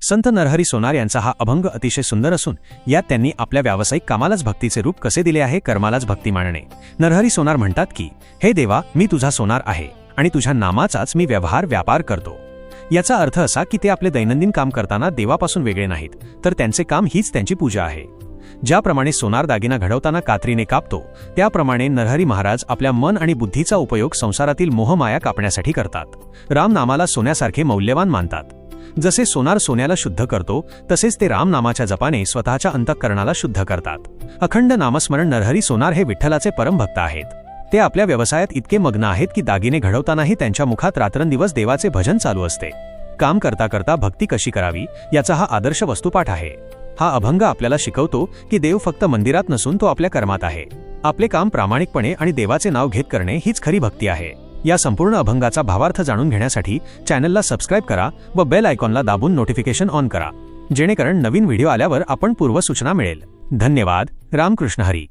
संत नरहरी सोनार यांचा हा अभंग अतिशय सुंदर असून यात त्यांनी आपल्या व्यावसायिक कामालाच भक्तीचे रूप कसे दिले आहे, कर्मालाच भक्ती मानणे। नरहरी सोनार म्हणतात की, हे देवा, मी तुझा सोनार आहे आणि तुझ्या नामाचाच मी व्यापार करतो। याचा अर्थ असा की ते आपले दैनंदिन काम करताना देवापासून वेगळे नाहीत, तर त्यांचे काम हीच त्यांची पूजा आहे। ज्याप्रमाणे सोनार दागिना घडवताना कात्रीने कापतो, त्याप्रमाणे नरहरी महाराज आपल्या मन आणि बुद्धीचा उपयोग संसारातील मोहमाया कापण्यासाठी करतात। राम नामाला सोन्यासारखे मौल्यवान मानतात। जसे सोनार सोन्याला शुद्ध करतो, तसेच ते राम नामाच्या जपाने स्वतःच्या अंतःकरणाला शुद्ध करतात। अखंड नामस्मरण नरहरी सोनार हे विठ्ठलाचे परमभक्त आहेत। ते आपल्या व्यवसायात इतके मग्न आहेत की दागिने घडवतानाही त्यांच्या मुखात रात्रंदिवस देवाचे भजन चालू असते। काम करता करता भक्ती कशी करावी याचा हा आदर्श वस्तुपाठ आहे। हा अभंग आपल्याला शिकवतो की देव फक्त मंदिरात नसून तो आपल्या कर्मात आहे। आपले काम प्रामाणिकपणे आणि देवाचे नाव घेत करणे हीच खरी भक्ती आहे। या संपूर्ण अभंगाचा भावार्थ जाणून घेण्यासाठी चॅनलला सबस्क्राइब करा व बेल आयकॉनला दाबून नोटिफिकेशन ऑन करा, जेणेकरून नवीन व्हिडिओ आल्यावर आपण पूर्वसूचना मिळेल। धन्यवाद। रामकृष्ण हरी।